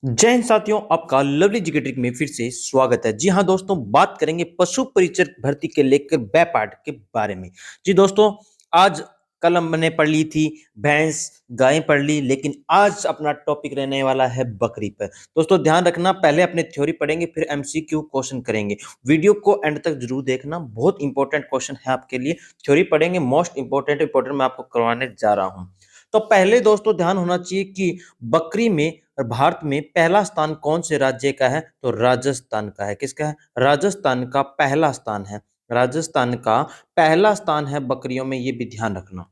जय हिंद साथियों, आपका लवली जी के ट्रिक में फिर से स्वागत है। जी हाँ दोस्तों, बात करेंगे पशु परिचर भर्ती के लेकर बै पार्ट के बारे में। जी दोस्तों, आज कल हमने पढ़ ली थी भैंस, गाय पढ़ ली, लेकिन आज अपना टॉपिक रहने वाला है बकरी पर। दोस्तों ध्यान रखना, पहले अपने थ्योरी पढ़ेंगे फिर एमसीक्यू क्वेश्चन करेंगे। वीडियो को एंड तक जरूर देखना, बहुत इंपॉर्टेंट क्वेश्चन है आपके लिए। थ्योरी पढ़ेंगे, मोस्ट इंपॉर्टेंट मैं आपको करवाने जा रहा हूँ। तो पहले दोस्तों ध्यान होना चाहिए कि बकरी में भारत में पहला स्थान कौन से राज्य का है? तो राजस्थान का है। किसका है? राजस्थान का पहला स्थान है। राजस्थान का पहला स्थान है बकरियों में, ये भी ध्यान रखना।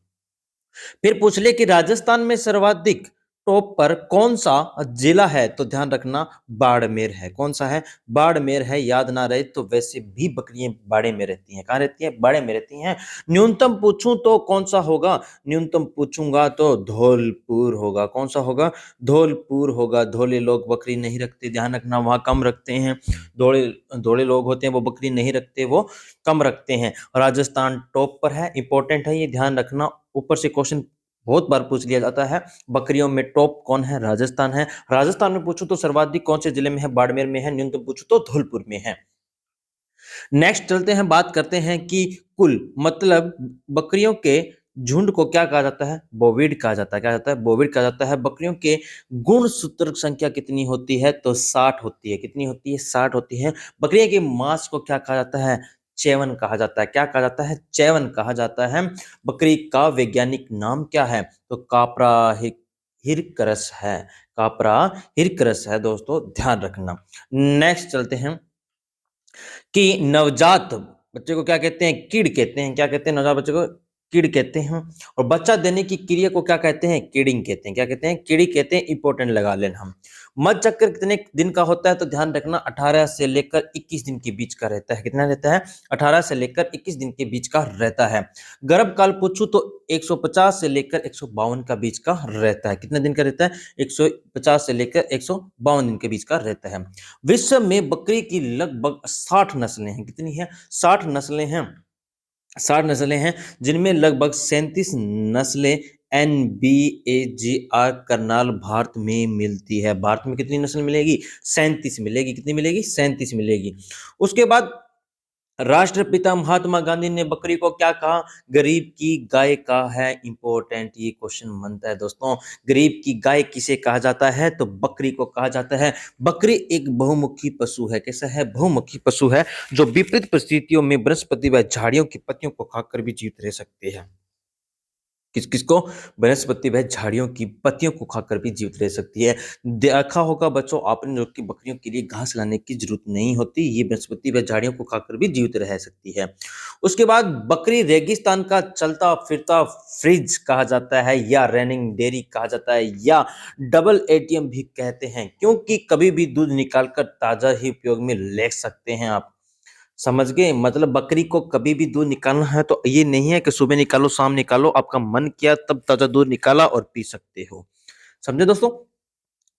फिर पूछ ले कि राजस्थान में सर्वाधिक टॉप पर कौन सा जिला है? तो ध्यान रखना, बाड़मेर है। कौन सा है? बाड़मेर है। याद ना रहे तो वैसे भी बकरियां बाड़े में रहती हैं। कहाँ रहती हैं? बाड़े में रहती हैं। न्यूनतम पूछूं तो कौन सा होगा? न्यूनतम पूछूंगा तो धौलपुर होगा। कौन सा होगा? धौलपुर होगा। धौले लोग बकरी नहीं रखते, ध्यान रखना, वहां कम रखते हैं। धोले धोले लोग होते हैं वो बकरी नहीं रखते, वो कम रखते हैं। राजस्थान टॉप पर है, इंपॉर्टेंट है ये, ध्यान रखना। ऊपर से क्वेश्चन बहुत बार पूछ लिया जाता है, बकरियों में टॉप कौन है? राजस्थान है। राजस्थान में पूछूं तो सर्वाधिक कौन से जिले में है? बाड़मेर में है। न्यूनतम पूछूं तो धौलपुर में है। नेक्स्ट चलते हैं, बात करते हैं कि कुल मतलब बकरियों के झुंड को क्या कहा जाता है? बोविड कहा जाता है। क्या जाता है? बोविड कहा जाता है। बकरियों के गुणसूत्र संख्या कितनी होती है? तो 60 होती है। कितनी होती है? 60 होती है। बकरियों के मांस को क्या कहा जाता है? चैवन कहा जाता है। क्या कहा जाता है? चैवन कहा जाता है। बकरी का वैज्ञानिक नाम क्या है? तो कापरा हिरकरस है। कापरा हिरकरस है दोस्तों, ध्यान रखना। नेक्स्ट चलते हैं कि नवजात बच्चे को क्या कहते हैं? कीड़ कहते हैं। क्या कहते हैं? नवजात बच्चे को कीड़ कहते हैं। और बच्चा देने की क्रिया को क्या कहते हैं? कीडिंग कहते हैं। क्या कहते हैं? कीड़ी कहते हैं। इंपॉर्टेंट लगा लेना हम। मध चक्कर कितने दिन का होता है? तो ध्यान रखना, 18 से लेकर 21 दिन के बीच का रहता है। कितना रहता है? 18 से लेकर 21 दिन के बीच का रहता है। गर्भकाल पूछूं तो 150 से लेकर 152 का बीच का रहता है। कितने दिन का रहता है? 150 से लेकर 152 दिन के बीच का रहता है। विश्व में बकरी की लगभग 60 नस्लें हैं। कितनी है? 60 नस्लें हैं। 60 नस्लें हैं, जिनमें लगभग 37 नस्लें NBAGR करनाल भारत में मिलती है। भारत में कितनी नस्ल मिलेगी? 37 मिलेगी। कितनी मिलेगी? 37 मिलेगी। उसके बाद राष्ट्रपिता महात्मा गांधी ने बकरी को क्या कहा? गरीब की गाय का है। इंपॉर्टेंट ये क्वेश्चन बनता है दोस्तों। गरीब की गाय किसे कहा जाता है? तो बकरी को कहा जाता है। बकरी एक बहुमुखी पशु है। कैसा है? बहुमुखी पशु है, जो विपरीत परिस्थितियों में वनस्पति व झाड़ियों की पत्तियों को खाकर भी जीवित रह सकते हैं। किसको? वनस्पति व झाड़ियों की पत्तियों को खाकर भी जीवित रह सकती है। देखा होगा बच्चों आपने लोग की बकरियों के लिए घास लाने की जरूरत नहीं होती, ये वनस्पति व झाड़ियों को खाकर भी जीवित रह सकती है। उसके बाद बकरी रेगिस्तान का चलता फिरता फ्रिज कहा जाता है, या रनिंग डेयरी कहा जाता है, या डबल एटीएम भी कहते हैं, क्योंकि कभी भी दूध निकालकर ताजा ही उपयोग में ले सकते हैं आप। समझ गए? मतलब बकरी को कभी भी दूध निकालना है तो ये नहीं है कि सुबह निकालो शाम निकालो, आपका मन किया तब ताजा दूध निकाला और पी सकते हो। समझे दोस्तों?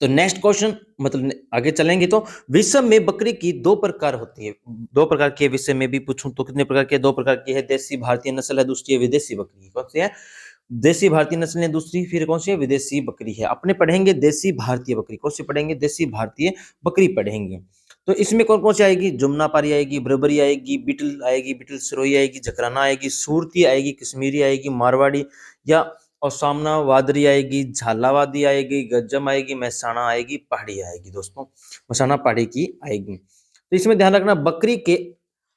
तो नेक्स्ट क्वेश्चन मतलब आगे चलेंगे तो विश्व में बकरी की दो प्रकार होती है। दो प्रकार की विश्व में भी पूछूं तो कितने प्रकार की है? दो प्रकार की है। देसी भारतीय नस्ल है, दूसरी है विदेशी बकरी। कौन सी है? देसी भारतीय नस्ल है दूसरी, फिर कौन सी है? विदेशी बकरी है। अपने पढ़ेंगे देसी भारतीय बकरी। कौन सी पढ़ेंगे? देसी भारतीय बकरी पढ़ेंगे। तो इसमें कौन कौन सी आएगी? जमुनापारी आएगी, बर्बरी आएगी, बीटल आएगी, बीटल सिरोही आएगी, जकराना आएगी, सूरती आएगी, कश्मीरी आएगी, मारवाड़ी या और सामना वादरी आएगी, झालावादी आएगी, गज्जम आएगी, महसाणा आएगी, पहाड़ी आएगी। दोस्तों महसाणा पहाड़ी की आएगी। तो इसमें ध्यान रखना, बकरी के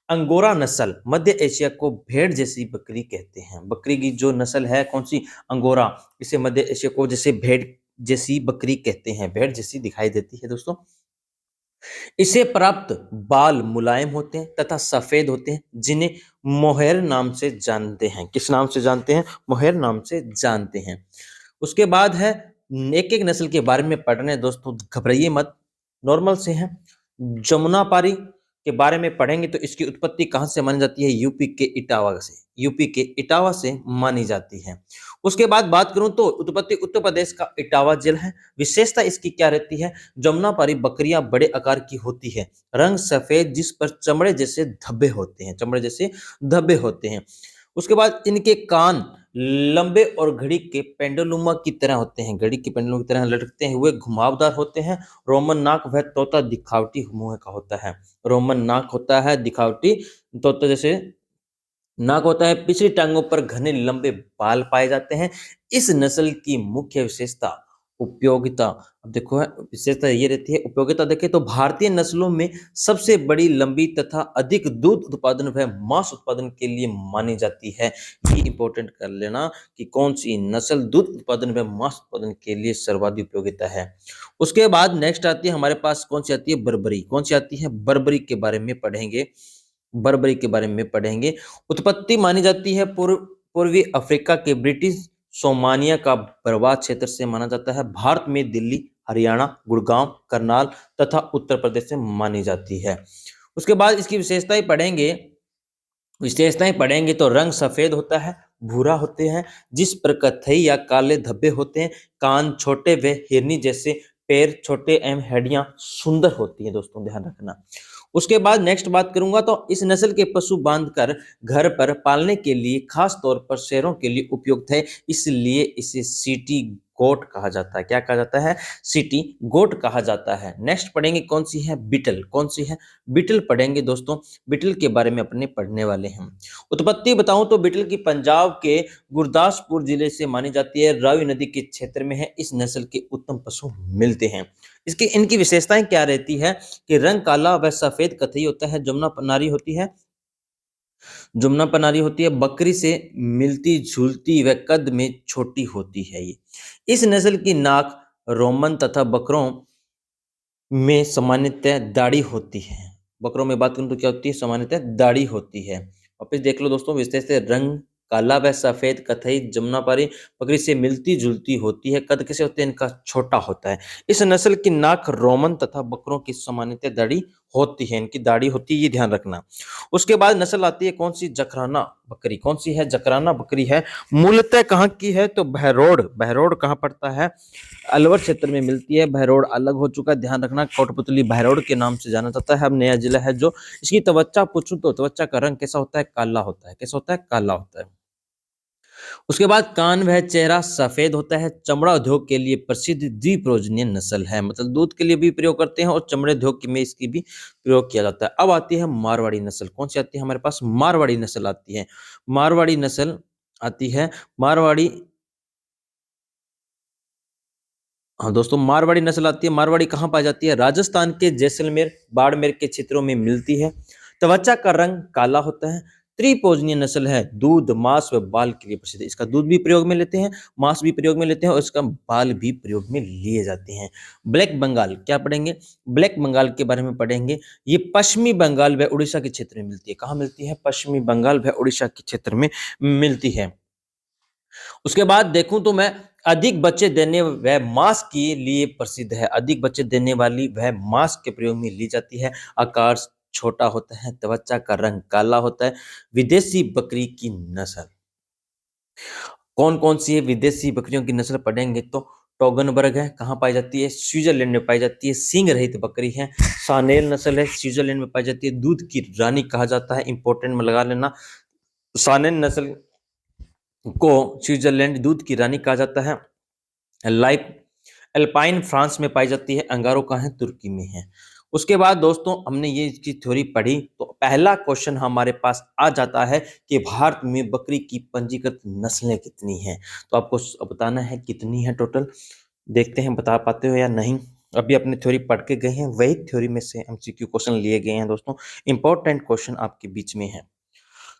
अंगोरा नस्ल मध्य एशिया को भेड़ जैसी बकरी कहते हैं। बकरी की जो नस्ल है कौन सी? अंगोरा। इसे मध्य एशिया को जैसे भेड़ जैसी बकरी कहते हैं, भेड़ जैसी दिखाई देती है दोस्तों। इसे प्राप्त बाल मुलायम होते हैं तथा सफेद होते हैं, जिन्हें मोहेर नाम से जानते हैं। किस नाम से जानते हैं? मोहेर नाम से जानते हैं। उसके बाद है, एक एक नस्ल के बारे में पढ़ रहे हैं दोस्तों, घबराइए मत, नॉर्मल से है। जमुनापारी के बारे में पढ़ेंगे तो इसकी उत्पत्ति कहां से मानी जाती है? यूपी के इटावा से। यूपी के इटावा से मानी जाती है। उसके बाद बात करूं तो उत्पत्ति उत्तर प्रदेश का इटावा जिला है। विशेषता इसकी क्या रहती है? जमुनापारी बकरियां बड़े आकार की होती है, रंग सफेद, जिस पर चमड़े जैसे धब्बे होते हैं। चमड़े जैसे धब्बे होते हैं। उसके बाद इनके कान लंबे और घड़ी के पेंडुलुमा की तरह होते हैं, घड़ी के पेंडुलम की तरह लटकते हुए घुमावदार होते हैं। रोमन नाक वह तोता दिखावटी मुंह का होता है। रोमन नाक होता है दिखावटी तोता जैसे नाक होता है। पिछली टांगों पर घने लंबे बाल पाए जाते हैं। इस नस्ल की मुख्य विशेषता उपयोगिता, अब देखो है विशेषता ये रहती है। उपयोगिता देखें तो भारतीय नस्लों में सबसे बड़ी लंबी तथा अधिक दूध उत्पादन व मांस उत्पादन के लिए मानी जाती है। ये इंपॉर्टेंट कर लेना कि कौन सी नस्ल दूध उत्पादन व मांस उत्पादन के लिए सर्वाधिक उपयोगिता है। उसके बाद नेक्स्ट आती है हमारे पास कौन सी आती है, बर्बरी। कौन सी आती है, बर्बरी के बारे में पढ़ेंगे। बर्बरी के बारे में पढ़ेंगे। उत्पत्ति मानी जाती है पूर्वी अफ्रीका के ब्रिटिश सोमानिया का बर्बाद क्षेत्र से माना जाता है। भारत में दिल्ली, हरियाणा, गुड़गांव, करनाल तथा उत्तर प्रदेश से मानी जाती है। उसके बाद इसकी विशेषताएं पढ़ेंगे तो रंग सफेद होता है, भूरा होते हैं, जिस पर कथई या काले धब्बे होते हैं। कान छोटे व हिरनी जैसे, पैर छोटे एवं हड्डियां सुंदर होती है, दोस्तों ध्यान रखना। उसके बाद नेक्स्ट बात करूंगा तो इस नस्ल के पशु बांधकर घर पर पालने के लिए खास तौर पर शेरों के लिए उपयुक्त है, इसलिए इसे सिटी गोट कहा जाता है। क्या कहा जाता है, सिटी गोट कहा जाता है। नेक्स्ट पढ़ेंगे कौन सी है, बिटल। कौन सी है, बिटल पढ़ेंगे दोस्तों। बिटल के बारे में अपने पढ़ने वाले हैं। उत्पत्ति बताऊं तो बिटल की पंजाब के गुरदासपुर जिले से मानी जाती है। रावी नदी के क्षेत्र में है। इस नस्ल के उत्तम पशु मिलते हैं। इसकी इनकी विशेषताएं क्या रहती है कि रंग काला व सफेद कथई होता है। जमुना पनारी होती है, जमुना पनारी होती है। बकरी से मिलती जुलती व कद में छोटी होती है। ये इस नस्ल की नाक रोमन तथा बकरों में सामान्यतः दाढ़ी होती है। बकरों में बात करूं तो क्या होती है, सामान्यतः दाढ़ी होती है। वापस देख लो दोस्तों, विशेष से रंग काला व सफेद कथई जमुनापारी बकरी से मिलती जुलती होती है। कद कैसे होते हैं, इनका छोटा होता है। इस नस्ल की नाक रोमन तथा बकरों की सामान्यतः दाढ़ी होती है, इनकी दाढ़ी होती है, ये ध्यान रखना। उसके बाद नस्ल आती है कौन सी, जकराना बकरी। कौन सी है, जकराना बकरी है। मूलतः कहाँ की है तो बहरोड। बहरोड कहाँ पड़ता है, अलवर क्षेत्र में मिलती है। बहरोड अलग हो चुका है, ध्यान रखना। कोटपुतली बहरोड के नाम से जाना जाता है, अब नया जिला है जो। इसकी त्वचा पूछूं तो त्वचा का रंग कैसा होता है, काला होता है। कैसा होता है, काला होता है। उसके बाद कान वह चेहरा सफेद होता है। चमड़ा उद्योग के लिए प्रसिद्ध द्विप्रोजनीय नस्ल है, मतलब दूध के लिए भी प्रयोग करते हैं और चमड़े उद्योग में इसकी भी प्रयोग किया जाता है। अब आती है मारवाड़ी नस्ल। कौन सी आती है हमारे पास, मारवाड़ी नस्ल आती है। मारवाड़ी नस्ल आती है। मारवाड़ी, हाँ दोस्तों, मारवाड़ी नस्ल आती है। मारवाड़ी कहाँ पाई जाती है, राजस्थान के जैसलमेर बाड़मेर के क्षेत्रों में मिलती है। त्वचा का रंग काला होता है। त्रिभोजनीय नस्ल है, दूध मांस व बाल के लिए प्रसिद्ध है। इसका दूध भी प्रयोग में लेते हैं, मांस भी प्रयोग में लेते हैं और इसका बाल भी प्रयोग में लिए जाते हैं। ब्लैक बंगाल क्या पढ़ेंगे, ब्लैक बंगाल के बारे में पढ़ेंगे। ये पश्चिमी बंगाल व उड़ीसा के क्षेत्र में मिलती है। कहाँ मिलती है, पश्चिमी बंगाल व उड़ीसा के क्षेत्र में मिलती है। उसके बाद देखूं तो मैं अधिक बच्चे देने वह मांस के लिए प्रसिद्ध है। अधिक बच्चे देने वाली वह मांस के प्रयोग में ली जाती है। आकार छोटा होता है, त्वचा का रंग काला होता है। विदेशी बकरी की नस्ल कौन कौन सी है, विदेशी बकरियों की नस्ल पढ़ेंगे तो टोगनबर्ग है। कहाँ पाई जाती है, स्विट्जरलैंड में पाई जाती है। सींग रहित बकरी है। सानेल नस्ल है, स्विट्जरलैंड में पाई जाती है। दूध की रानी कहा जाता है, इंपॉर्टेंट में लगा लेना। सानेल नस्ल को स्विट्जरलैंड दूध की रानी कहा जाता है। लाइफ एल्पाइन फ्रांस में पाई जाती है। अंगारो कहाँ है, तुर्की में है। उसके बाद दोस्तों हमने ये इसकी थ्योरी पढ़ी तो पहला क्वेश्चन हमारे पास आ जाता है कि भारत में बकरी की पंजीकृत नस्लें कितनी हैं। तो आपको बताना है कितनी है टोटल। देखते हैं बता पाते हो या नहीं। अभी अपने थ्योरी पढ़ के गए हैं, वही थ्योरी में से एमसीक्यू क्वेश्चन लिए गए हैं दोस्तों। इंपॉर्टेंट क्वेश्चन आपके बीच में है।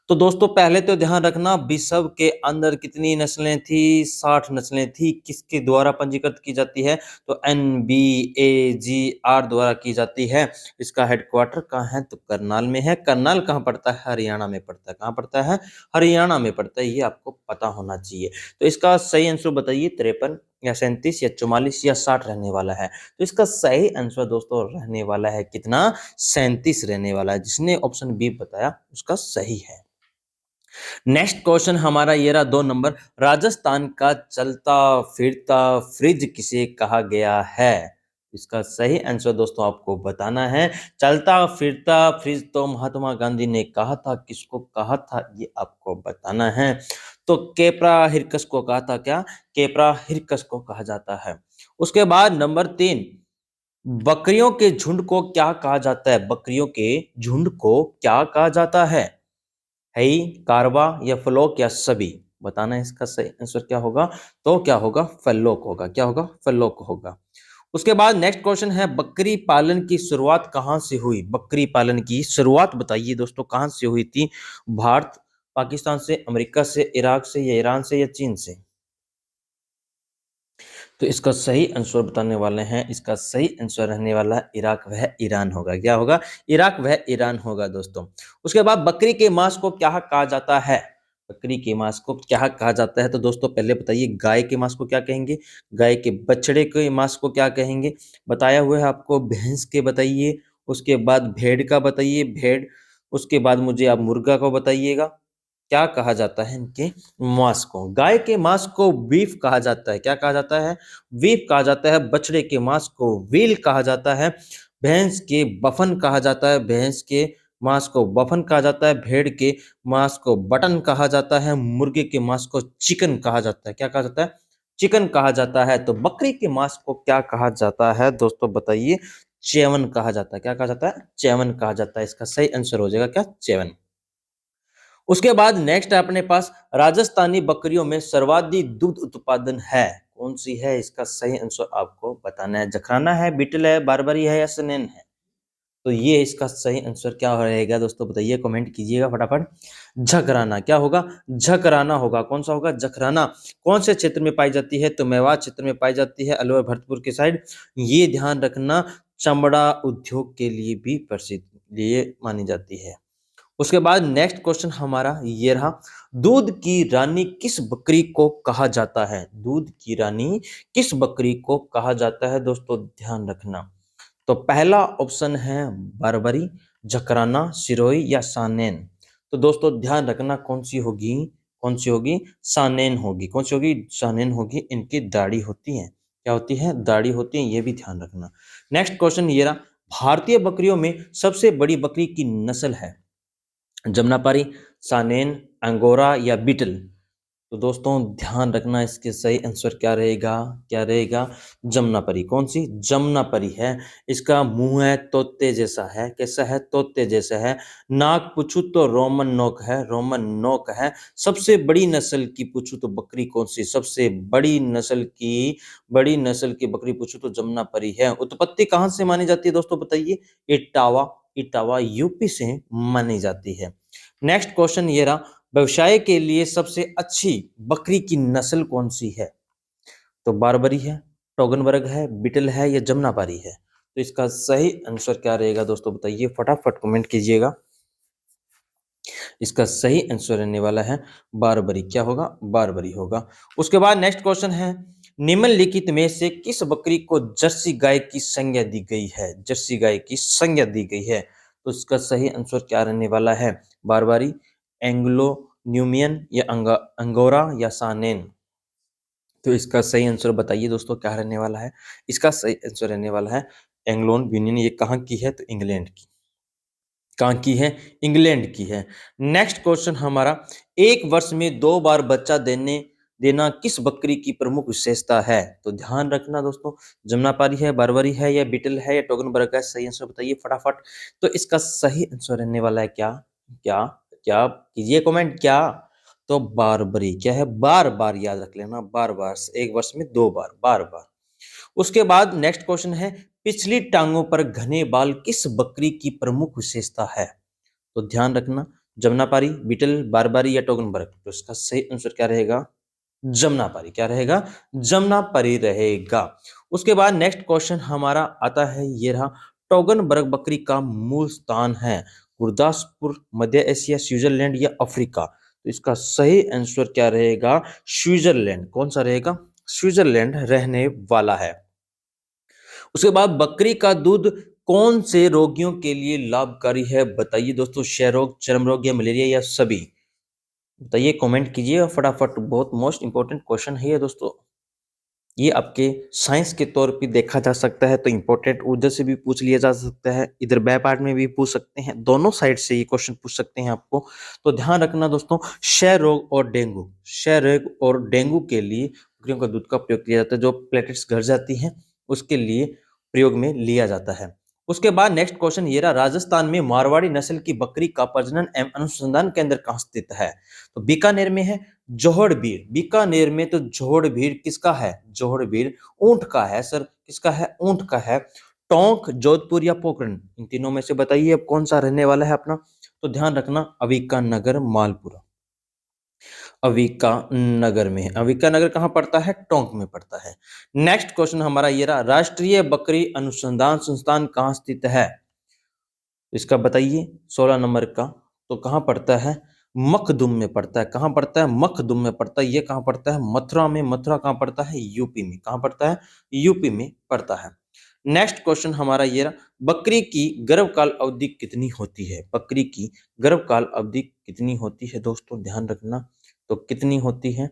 तो दोस्तों पहले तो ध्यान रखना, विश्व के अंदर कितनी नस्लें थी, 60 नस्लें थी। किसके द्वारा पंजीकृत की जाती है तो NBAGR द्वारा की जाती है। इसका हेडक्वार्टर कहाँ है तो करनाल में है। करनाल कहाँ पड़ता है, हरियाणा में पड़ता है। कहाँ पड़ता है, हरियाणा में पड़ता है, ये आपको पता होना चाहिए। तो इसका सही आंसर बताइए, 53 या 37 या 44 या 60 रहने वाला है। तो इसका सही आंसर दोस्तों रहने वाला है कितना, 37 रहने वाला है। जिसने ऑप्शन बी बताया उसका सही है। नेक्स्ट क्वेश्चन हमारा ये रहा 2 नंबर। राजस्थान का चलता फिरता फ्रिज किसे कहा गया है। इसका सही आंसर दोस्तों आपको बताना है। चलता फिरता फ्रिज तो महात्मा गांधी ने कहा था, किसको कहा था ये आपको बताना है। तो केप्रा हिरकस को कहा था, क्या? केप्रा हिरकस को कहा जाता है। उसके बाद नंबर 3, बकरियों के झुंड को क्या कहा जाता है? बकरियों के झुंड को क्या कहा जाता है? ही, कारवा या फ्लोक या सभी? बताना है इसका सही आंसर क्या होगा। तो क्या होगा? फल्लोक होगा। क्या होगा? फल्लोक होगा। उसके बाद नेक्स्ट क्वेश्चन है, बकरी पालन की शुरुआत कहां से हुई? बकरी पालन की शुरुआत बताइए दोस्तों, कहां से हुई थी? भारत, पाकिस्तान से, अमेरिका से, इराक से या ईरान से या चीन से? तो इसका सही आंसर बताने वाले हैं, इसका सही आंसर रहने वाला है इराक वह ईरान होगा। क्या होगा? इराक वह ईरान होगा दोस्तों। उसके बाद बकरी के मांस को क्या कहा जाता है? बकरी के मांस को क्या कहा जाता है? तो दोस्तों पहले बताइए, गाय के मांस को क्या कहेंगे? गाय के बछड़े के मांस को क्या कहेंगे? बताया हुआ है आपको। भैंस के बताइए। उसके बाद भेड़ का बताइए, भेड़। उसके बाद मुझे आप मुर्गा को बताइएगा, क्या कहा जाता है इनके मांस को? गाय के मांस को बीफ कहा जाता है। क्या कहा जाता है? बीफ कहा जाता है। बछड़े के मांस को व्हील कहा जाता है। भैंस के बफन कहा जाता है। भैंस के मांस को बफन कहा जाता है। भेड़ के मांस को बटन कहा जाता है। मुर्गे के मांस को चिकन कहा जाता है। क्या कहा जाता है? चिकन कहा जाता है। तो बकरी के मांस को क्या कहा जाता है दोस्तों बताइए? चेवन कहा जाता है। क्या कहा जाता है? चेवन कहा जाता है। इसका सही आंसर हो जाएगा क्या? चेवन। उसके बाद नेक्स्ट है अपने पास, राजस्थानी बकरियों में सर्वाधिक दूध उत्पादन है, कौन सी है? इसका सही आंसर आपको बताना है। जखराना है, बीटल है, बारबरी है या सनेन है? तो ये इसका सही आंसर क्या रहेगा दोस्तों बताइए, कमेंट कीजिएगा फटाफट। झकराना। क्या होगा? झकराना होगा। कौन सा होगा? झकराना। कौन से क्षेत्र में पाई जाती है? तो मेवात क्षेत्र में पाई जाती है, अलवर भरतपुर के साइड। ये ध्यान रखना, चमड़ा उद्योग के लिए भी प्रसिद्ध लिए मानी जाती है। उसके बाद नेक्स्ट क्वेश्चन हमारा ये रहा, दूध की रानी किस बकरी को कहा जाता है? दूध की रानी किस बकरी को कहा जाता है दोस्तों, ध्यान रखना। तो पहला ऑप्शन है बारबरी, जकराना, सिरोही या सानेन। तो दोस्तों ध्यान रखना, कौन सी होगी? कौन सी होगी? सानेन होगी। कौन सी होगी? सानेन होगी। इनकी दाढ़ी होती है। क्या होती है? दाढ़ी होती है, ये भी ध्यान रखना। नेक्स्ट क्वेश्चन ये रहा, भारतीय बकरियों में सबसे बड़ी बकरी की नस्ल है? जमुनापारी, सानेन, अंगोरा या बीटल? तो दोस्तों ध्यान रखना, इसके सही आंसर क्या रहेगा? क्या रहेगा? जमुनापरी। कौन सी? जमुनापरी है। इसका मुंह है तोते जैसा है। कैसा है? तोते जैसा है। नाक पूछू तो रोमन नोक है, रोमन नोक है। सबसे बड़ी नस्ल की पूछू तो बकरी कौन सी? सबसे बड़ी नस्ल की बकरी पूछू तो जमुनापरी है। उत्पत्ति कहां से मानी जाती है दोस्तों बताइए? इटावा, इटावा यूपी से मानी जाती है। नेक्स्ट क्वेश्चन ये रहा, व्यवसाय के लिए सबसे अच्छी बकरी की नस्ल कौन सी है? तो बारबरी है, टोगनबर्ग है, बीटल है या जमुनापारी है? तो इसका सही आंसर क्या रहेगा दोस्तों बताइए, फटाफट कमेंट कीजिएगा। इसका सही आंसर रहने वाला है बारबरी। क्या होगा? बारबरी होगा। उसके बाद नेक्स्ट क्वेश्चन है, निम्नलिखित में से किस बकरी को जर्सी गाय की संज्ञा दी गई है? जर्सी गाय की संज्ञा दी गई है। तो इसका सही आंसर क्या रहने वाला है? बारबरी, एंग्लो न्यूमियन या अंगोरा या सानेन? तो इसका सही आंसर बताइए दोस्तों, क्या रहने वाला है? इसका सही आंसर रहने वाला है एंग्लोन यूनियन। ये कहाँ की है? तो इंग्लैंड की। कहाँ की है? इंग्लैंड की है। नेक्स्ट क्वेश्चन हमारा, एक वर्ष में 2 बार बच्चा देना किस बकरी की प्रमुख विशेषता है? तो ध्यान रखना दोस्तों, जमुनापारी है, बारबरी है या बीटल है या टोगनबर्ग है? सही आंसर बताइए फटाफट। तो इसका सही आंसर रहने वाला है क्या? क्या? क्या कीजिए कमेंट, क्या? तो बारबरी। क्या है? बार बार याद रख लेना, बार बार, एक वर्ष में 2 बार, बार बार। उसके बाद नेक्स्ट क्वेश्चन है, पिछली टांगों पर घने बाल किस बकरी की प्रमुख विशेषता है? तो ध्यान रखना, जमुनापारी, बीटल, बारबारी या टोगनबर्ग? तो इसका सही आंसर क्या रहेगा? जमुनापारी। क्या रहेगा? जमुनापारी रहेगा। उसके बाद नेक्स्ट क्वेश्चन हमारा आता है, ये रहा, टोगनबर्ग बकरी का मूल स्थान है गुरदासपुर, मध्य एशिया, स्विट्जरलैंड या अफ्रीका? तो इसका सही आंसर क्या रहेगा? स्विट्जरलैंड। कौन सा रहेगा? स्विट्जरलैंड रहने वाला है। उसके बाद बकरी का दूध कौन से रोगियों के लिए लाभकारी है? बताइए दोस्तों, क्षय रोग, चर्म रोग या मलेरिया या सभी? बताइए, कमेंट कीजिए फटाफट, बहुत मोस्ट इंपोर्टेंट क्वेश्चन है ये दोस्तों। ये आपके साइंस के तौर पे देखा जा सकता है, तो इम्पोर्टेंट उधर से भी पूछ लिया जा सकता है, इधर बाय पार्ट में भी पूछ सकते हैं, दोनों साइड से ये क्वेश्चन पूछ सकते हैं आपको। तो ध्यान रखना दोस्तों, क्षय रोग और डेंगू, क्षय रोग और डेंगू के लिए बकरियों का दूध का प्रयोग किया जाता है, जो प्लेटलेट्स घट जाती हैं उसके लिए प्रयोग में लिया जाता है। उसके बाद नेक्स्ट क्वेश्चन ये रहा, राजस्थान में मारवाड़ी नस्ल की बकरी का प्रजनन एवं अनुसंधान केंद्र कहाँ स्थित है? तो बीकानेर में है। जोहड़बीर, बीकानेर में तो जोहड़बीर किसका है? जोहड़बीर ऊंट का है सर, किसका है? ऊंट का है। टोंक, जोधपुर या पोखरण, इन तीनों में से बताइए अब कौन सा रहने वाला है अपना? तो ध्यान रखना, अविका नगर मालपुरा, अविका नगर में है। अविका नगर कहाँ पड़ता है? टोंक में पड़ता है। नेक्स्ट क्वेश्चन हमारा ये रहा, राष्ट्रीय बकरी अनुसंधान संस्थान कहाँ स्थित है? इसका बताइए 16 नंबर का। तो कहाँ पड़ता है? मखदुम में पड़ता है। कहाँ पड़ता है? मखदुम में पड़ता है। ये कहाँ पड़ता है? मथुरा में। मथुरा कहाँ पड़ता है? यूपी में। कहाँ पड़ता है? यूपी में पड़ता है। नेक्स्ट क्वेश्चन हमारा ये रहा, बकरी की गर्भकाल अवधि कितनी होती है? बकरी की गर्भकाल अवधि कितनी होती है दोस्तों? ध्यान रखना, तो कितनी होती है?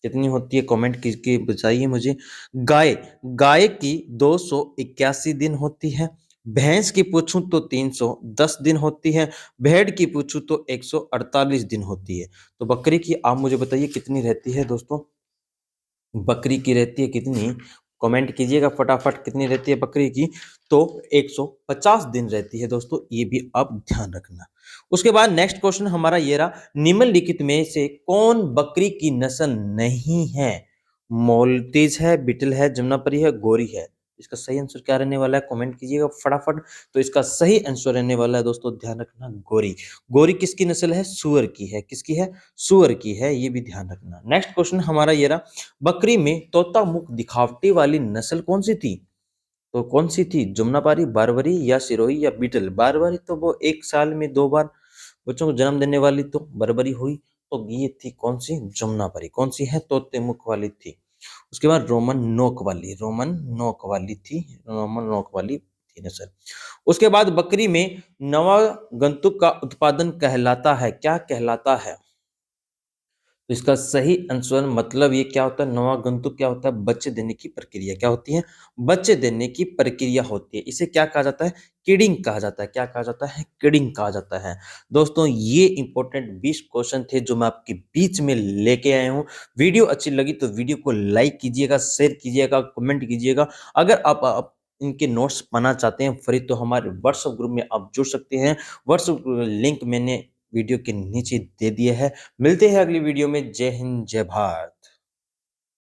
कितनी होती है कमेंट कीजिए, बताइए मुझे। गाय, गाय की 281 दिन होती है। भैंस की पूछूं तो 310 दिन होती है। भेड़ की पूछूं तो 148 दिन होती है। तो बकरी की आप मुझे बताइए कितनी रहती है दोस्तों? बकरी की रहती है कितनी? कमेंट कीजिएगा फटाफट, कितनी रहती है बकरी की? तो 150 दिन रहती है दोस्तों, ये भी आप ध्यान रखना। उसके बाद नेक्स्ट क्वेश्चन हमारा ये रहा, निम्नलिखित में से कौन बकरी की नस्ल नहीं है? मोल्टीज है, बिटल है, जमुनापरी है, गोरी है। इसका सही आंसर क्या रहने वाला है? कमेंट कीजिएगा फटाफट। तो इसका सही आंसर रहने वाला है दोस्तों, ध्यान रखना, गोरी। गोरी किसकी नस्ल है? सुअर की है। किसकी है? सुअर की है, ये भी ध्यान रखना। नेक्स्ट क्वेश्चन हमारा ये रहा, बकरी में तोता मुख दिखावटी वाली नस्ल कौन सी थी? तो कौन सी थी? जमुनापारी, बारबरी या सिरोही या बीटल? बारबरी तो वो एक साल में 2 बार बच्चों को जन्म देने वाली तो बरबरी हुई। तो ये थी कौन सी? जमुनापारी। कौन सी है? तोते मुख वाली थी। उसके बाद रोमन नोक वाली, रोमन नोक वाली थी, रोमन नोक वाली थी नस्ल। उसके बाद बकरी में नवागंतुक का उत्पादन कहलाता है, क्या कहलाता है? तो इसका सही आंसर, मतलब ये क्या होता है? नवागंतुक क्या होता है? बच्चे देने की प्रक्रिया। क्या होती है? बच्चे देने की प्रक्रिया होती है। इसे क्या कहा जाता है? किडिंग कहा जाता है। क्या कहा जाता है? किडिंग कहा जाता है। दोस्तों ये इंपॉर्टेंट 20 क्वेश्चन थे जो मैं आपके बीच में लेके आया हूँ। वीडियो अच्छी लगी तो वीडियो को लाइक कीजिएगा, शेयर कीजिएगा, कमेंट कीजिएगा। अगर आप इनके नोट्स पाना चाहते हैं फ्री, तो हमारे व्हाट्सएप ग्रुप में आप जुड़ सकते हैं। व्हाट्सएप लिंक मैंने वीडियो के नीचे दे दिया है। मिलते हैं अगली वीडियो में। जय हिंद, जय भारत।